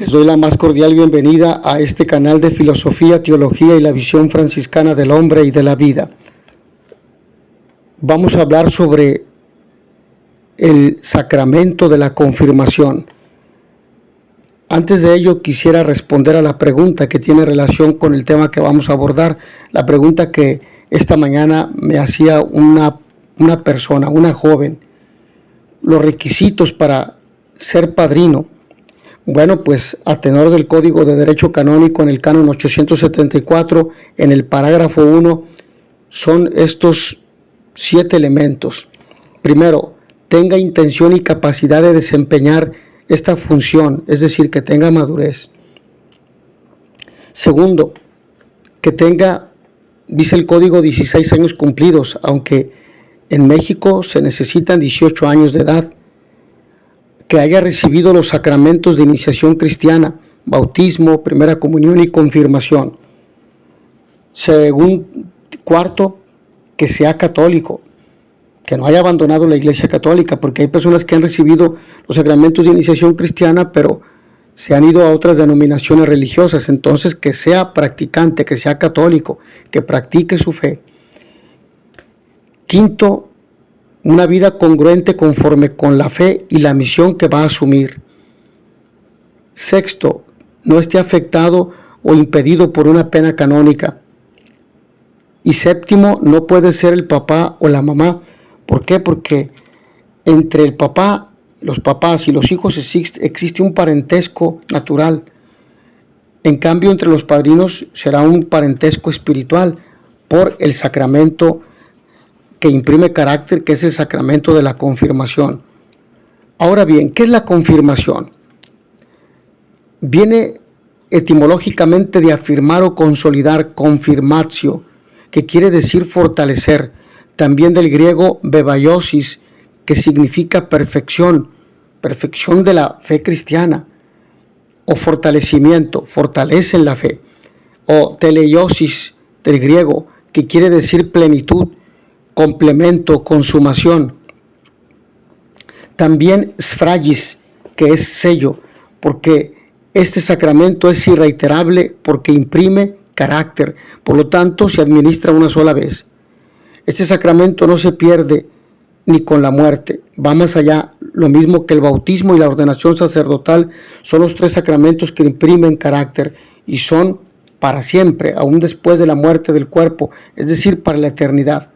Les doy la más cordial bienvenida a este canal de filosofía, teología y la visión franciscana del hombre y de la vida. Vamos a hablar sobre el sacramento de la confirmación. Antes de ello quisiera responder a la pregunta que tiene relación con el tema que vamos a abordar. La pregunta que esta mañana me hacía una persona, una joven. Los requisitos para ser padrino. Bueno, pues a tenor del Código de Derecho Canónico en el Canon 874, en el parágrafo 1, son estos 7 elementos. Primero, tenga intención y capacidad de desempeñar esta función, es decir, que tenga madurez. Segundo, que tenga, dice el Código, 16 años cumplidos, aunque en México se necesitan 18 años de edad. Que haya recibido los sacramentos de iniciación cristiana, bautismo, primera comunión y confirmación. Cuarto, que sea católico, que no haya abandonado la Iglesia Católica, porque hay personas que han recibido los sacramentos de iniciación cristiana, pero se han ido a otras denominaciones religiosas. Entonces, que sea practicante, que sea católico, que practique su fe. Quinto, una vida congruente conforme con la fe y la misión que va a asumir. Sexto, no esté afectado o impedido por una pena canónica. Y séptimo, no puede ser el papá o la mamá. ¿Por qué? Porque entre el papá, los papás y los hijos existe un parentesco natural. En cambio, entre los padrinos será un parentesco espiritual por el sacramento que imprime carácter, que es el sacramento de la confirmación. Ahora bien, ¿qué es la confirmación? Viene etimológicamente de afirmar o consolidar, confirmatio, que quiere decir fortalecer, también del griego bebaiosis, que significa perfección, perfección de la fe cristiana, o fortalecimiento, fortalece en la fe, o teleiosis del griego, que quiere decir plenitud, complemento, consumación. También sfragis, que es sello, porque este sacramento es irreiterable porque imprime carácter, por lo tanto se administra una sola vez. Este sacramento no se pierde ni con la muerte, va más allá. Lo mismo que el bautismo y la ordenación sacerdotal son los 3 sacramentos que imprimen carácter y son para siempre, aún después de la muerte del cuerpo, es decir, para la eternidad.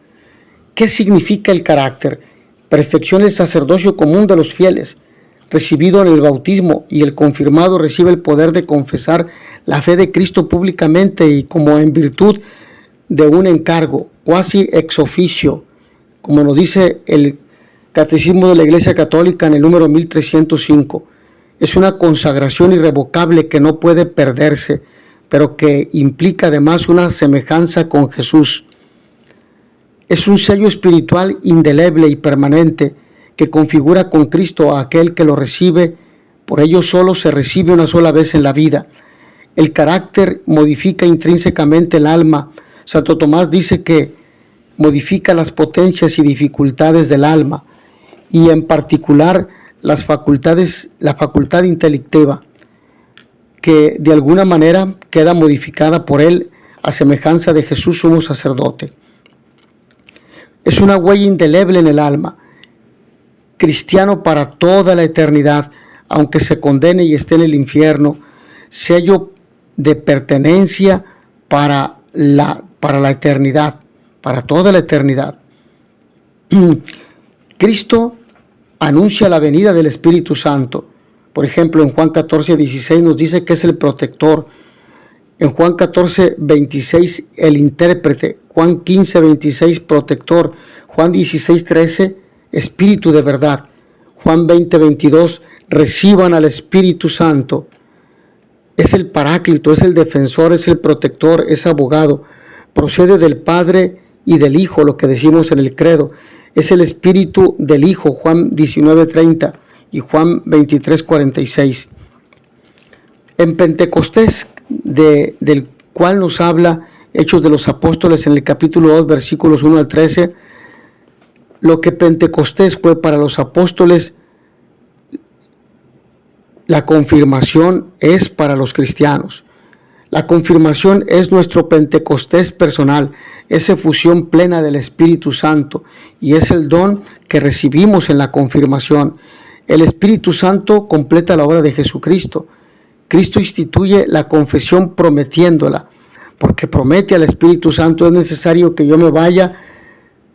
¿Qué significa el carácter? Perfección del sacerdocio común de los fieles, recibido en el bautismo, y el confirmado recibe el poder de confesar la fe de Cristo públicamente y como en virtud de un encargo, quasi ex officio, como nos dice el Catecismo de la Iglesia Católica en el número 1305. Es una consagración irrevocable que no puede perderse, pero que implica además una semejanza con Jesús. Es un sello espiritual indeleble y permanente que configura con Cristo a aquel que lo recibe. Por ello solo se recibe una sola vez en la vida. El carácter modifica intrínsecamente el alma. Santo Tomás dice que modifica las potencias y dificultades del alma y en particular la facultad intelectiva, que de alguna manera queda modificada por él a semejanza de Jesús sumo sacerdote. Es una huella indeleble en el alma, cristiano para toda la eternidad, aunque se condene y esté en el infierno, sello de pertenencia para la eternidad, para toda la eternidad. Cristo anuncia la venida del Espíritu Santo. Por ejemplo, en Juan 14:16 nos dice que es el protector. En Juan 14:26 el intérprete. Juan 15:26 protector. Juan 16:13 Espíritu de verdad. Juan 20:22 reciban al Espíritu Santo. Es el paráclito, es el defensor, es el protector, es abogado. Procede del Padre y del Hijo, lo que decimos en el credo. Es el Espíritu del Hijo, Juan 19:30 y Juan 23:46. En Pentecostés, del cual nos habla Hechos de los Apóstoles en el capítulo 2, versículos 1 al 13, lo que Pentecostés fue para los apóstoles La confirmación es para los cristianos. La confirmación es nuestro Pentecostés personal, es efusión plena del Espíritu Santo y es el don que recibimos en la confirmación. El Espíritu Santo completa la obra de Jesucristo. Cristo instituye la confesión prometiéndola, porque promete al Espíritu Santo: es necesario que yo me vaya,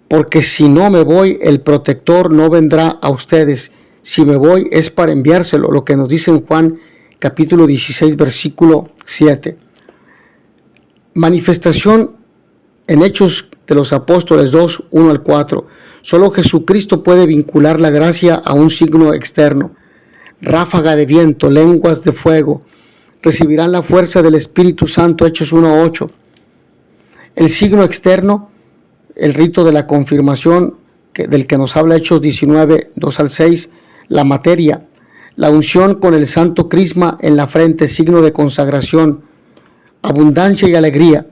porque si no me voy, el protector no vendrá a ustedes. Si me voy es para enviárselo, lo que nos dice en Juan capítulo 16, versículo 7. Manifestación en Hechos de los Apóstoles 2, 1 al 4. Solo Jesucristo puede vincular la gracia a un signo externo. Ráfaga de viento, lenguas de fuego. Recibirán la fuerza del Espíritu Santo, Hechos 1, 8. El signo externo, el rito de la confirmación, del que nos habla Hechos 19, 2 al 6. La materia, la unción con el santo crisma en la frente, signo de consagración, abundancia y alegría.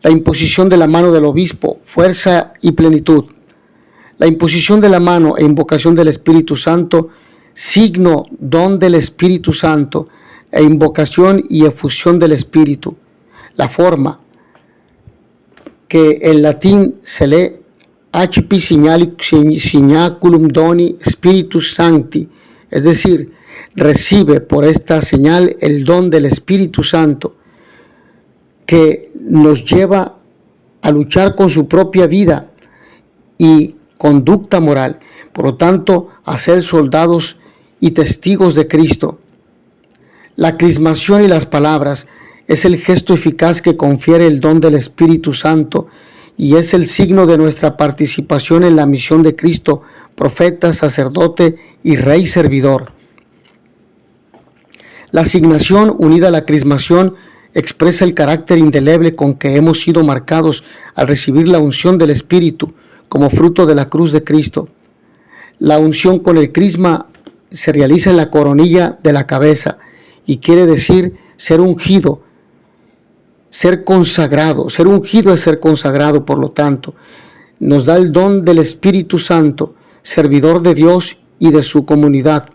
La imposición de la mano del obispo, fuerza y plenitud. La imposición de la mano e invocación del Espíritu Santo, signo, don del Espíritu Santo, e invocación y efusión del Espíritu. La forma, que en latín se lee Accipi signaculum doni Spiritus Sancti, es decir, recibe por esta señal el don del Espíritu Santo, que nos lleva a luchar con su propia vida y conducta moral, por lo tanto, a ser soldados y testigos de Cristo. La crismación y las palabras es el gesto eficaz que confiere el don del Espíritu Santo y es el signo de nuestra participación en la misión de Cristo, profeta, sacerdote y rey servidor. La asignación unida a la crismación expresa el carácter indeleble con que hemos sido marcados al recibir la unción del Espíritu como fruto de la cruz de Cristo. La unción con el crisma se realiza en la coronilla de la cabeza y quiere decir ser ungido, ser consagrado. Ser ungido es ser consagrado, por lo tanto. Nos da el don del Espíritu Santo, servidor de Dios y de su comunidad.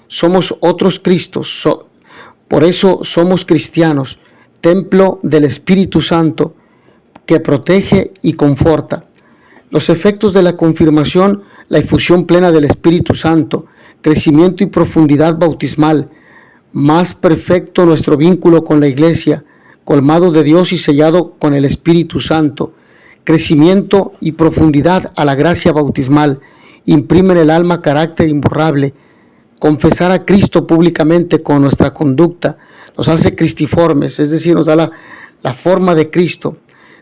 Somos otros Cristos, por eso somos cristianos, templo del Espíritu Santo que protege y conforta. Los efectos de la confirmación: la efusión plena del Espíritu Santo, crecimiento y profundidad bautismal, más perfecto nuestro vínculo con la Iglesia, colmado de Dios y sellado con el Espíritu Santo, crecimiento y profundidad a la gracia bautismal, imprime en el alma carácter imborrable, confesar a Cristo públicamente con nuestra conducta, nos hace cristiformes, es decir, nos da la forma de Cristo,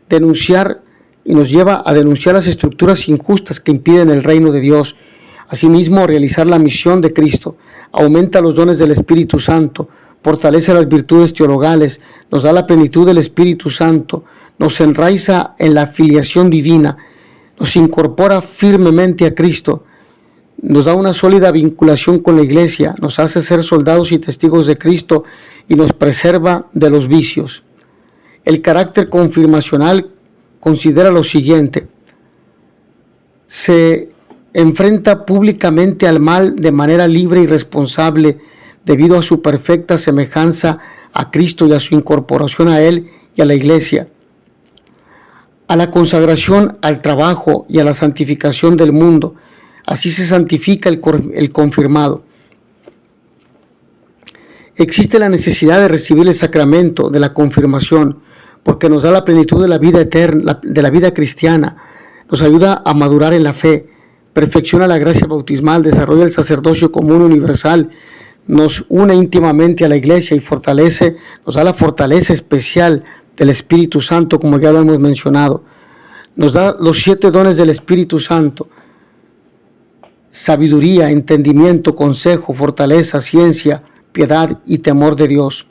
denunciar y nos lleva a denunciar las estructuras injustas que impiden el reino de Dios. Asimismo, realizar la misión de Cristo, aumenta los dones del Espíritu Santo, fortalece las virtudes teologales, nos da la plenitud del Espíritu Santo, nos enraiza en la filiación divina, nos incorpora firmemente a Cristo, nos da una sólida vinculación con la Iglesia, nos hace ser soldados y testigos de Cristo y nos preserva de los vicios. El carácter confirmacional considera lo siguiente: se enfrenta públicamente al mal de manera libre y responsable debido a su perfecta semejanza a Cristo y a su incorporación a Él y a la Iglesia. A la consagración, al trabajo y a la santificación del mundo. Así se santifica el confirmado. Existe la necesidad de recibir el sacramento de la confirmación porque nos da la plenitud de la vida eterna, de la vida cristiana, nos ayuda a madurar en la fe, perfecciona la gracia bautismal, desarrolla el sacerdocio común universal, nos une íntimamente a la Iglesia y fortalece, nos da la fortaleza especial del Espíritu Santo, como ya lo hemos mencionado. Nos da los 7 dones del Espíritu Santo: sabiduría, entendimiento, consejo, fortaleza, ciencia, piedad y temor de Dios.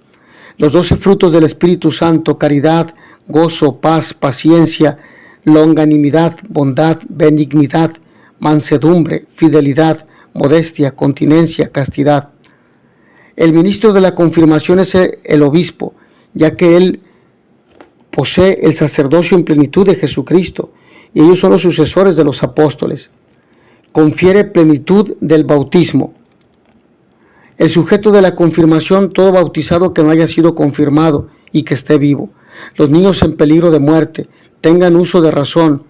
Los 12 frutos del Espíritu Santo: caridad, gozo, paz, paciencia, longanimidad, bondad, benignidad, mansedumbre, fidelidad, modestia, continencia, castidad. El ministro de la confirmación es el obispo, ya que él posee el sacerdocio en plenitud de Jesucristo y ellos son los sucesores de los apóstoles. Confiere plenitud del bautismo. El sujeto de la confirmación, todo bautizado que no haya sido confirmado y que esté vivo. Los niños en peligro de muerte, tengan uso de razón,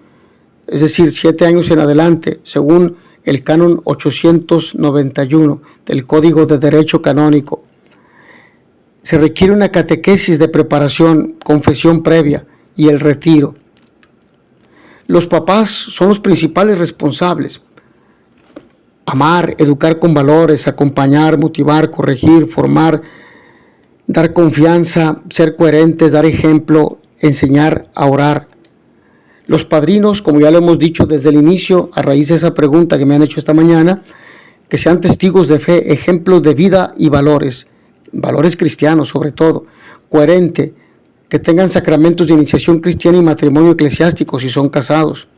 es decir, 7 años en adelante, según el canon 891 del Código de Derecho Canónico. Se requiere una catequesis de preparación, confesión previa y el retiro. Los papás son los principales responsables. Amar, educar con valores, acompañar, motivar, corregir, formar, dar confianza, ser coherentes, dar ejemplo, enseñar a orar. Los padrinos, como ya lo hemos dicho desde el inicio, a raíz de esa pregunta que me han hecho esta mañana, que sean testigos de fe, ejemplos de vida y valores cristianos sobre todo, coherente, que tengan sacramentos de iniciación cristiana y matrimonio eclesiástico si son casados,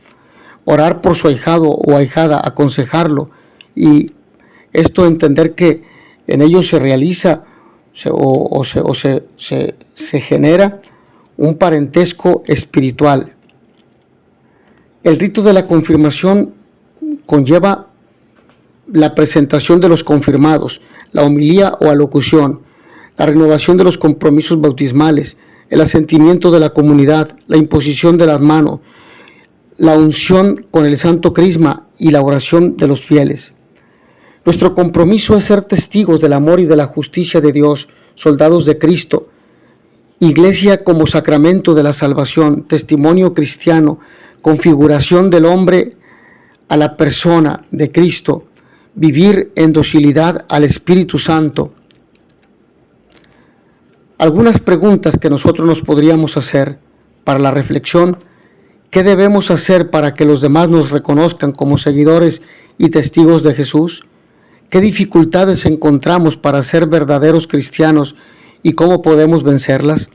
orar por su ahijado o ahijada, aconsejarlo, y esto entender que en ellos se realiza se genera un parentesco espiritual. El rito de la confirmación conlleva la presentación de los confirmados, la homilía o alocución, la renovación de los compromisos bautismales, el asentimiento de la comunidad, la imposición de las manos, la unción con el santo crisma y la oración de los fieles. Nuestro compromiso es ser testigos del amor y de la justicia de Dios, soldados de Cristo, iglesia como sacramento de la salvación, testimonio cristiano, configuración del hombre a la persona de Cristo, vivir en docilidad al Espíritu Santo. Algunas preguntas que nosotros nos podríamos hacer para la reflexión: ¿qué debemos hacer para que los demás nos reconozcan como seguidores y testigos de Jesús? ¿Qué dificultades encontramos para ser verdaderos cristianos y cómo podemos vencerlas?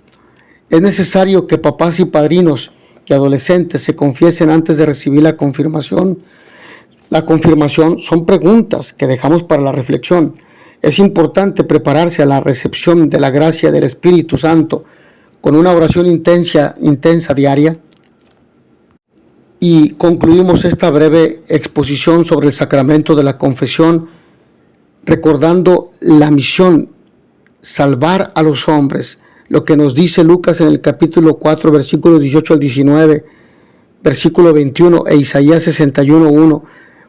Es necesario que papás y padrinos y adolescentes se confiesen antes de recibir la confirmación. La confirmación son preguntas que dejamos para la reflexión. Es importante prepararse a la recepción de la gracia del Espíritu Santo con una oración intensa diaria. Y concluimos esta breve exposición sobre el sacramento de la confesión recordando la misión: salvar a los hombres. Lo que nos dice Lucas en el capítulo 4, versículos 18 al 19, versículo 21 e Isaías 61:1,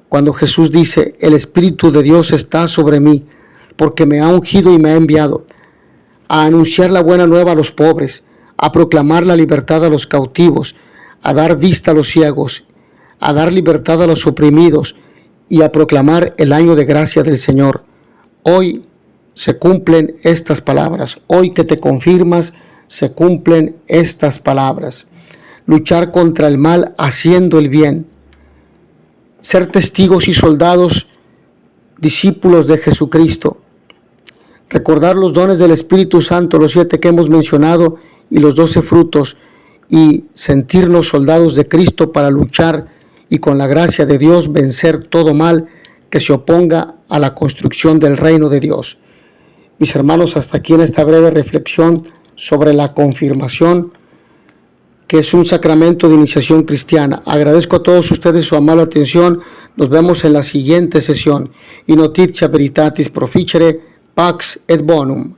cuando Jesús dice: el Espíritu de Dios está sobre mí, porque me ha ungido y me ha enviado a anunciar la buena nueva a los pobres, a proclamar la libertad a los cautivos, a dar vista a los ciegos, a dar libertad a los oprimidos y a proclamar el año de gracia del Señor. Hoy se cumplen estas palabras. Hoy que te confirmas, se cumplen estas palabras. Luchar contra el mal haciendo el bien. Ser testigos y soldados, discípulos de Jesucristo. Recordar los dones del Espíritu Santo, los 7 que hemos mencionado, y los 12 frutos, y sentirnos soldados de Cristo para luchar y con la gracia de Dios vencer todo mal que se oponga a la construcción del reino de Dios. Mis hermanos, hasta aquí en esta breve reflexión sobre la confirmación, que es un sacramento de iniciación cristiana. Agradezco a todos ustedes su amable atención. Nos vemos en la siguiente sesión. In notitia veritatis proficere, pax et bonum.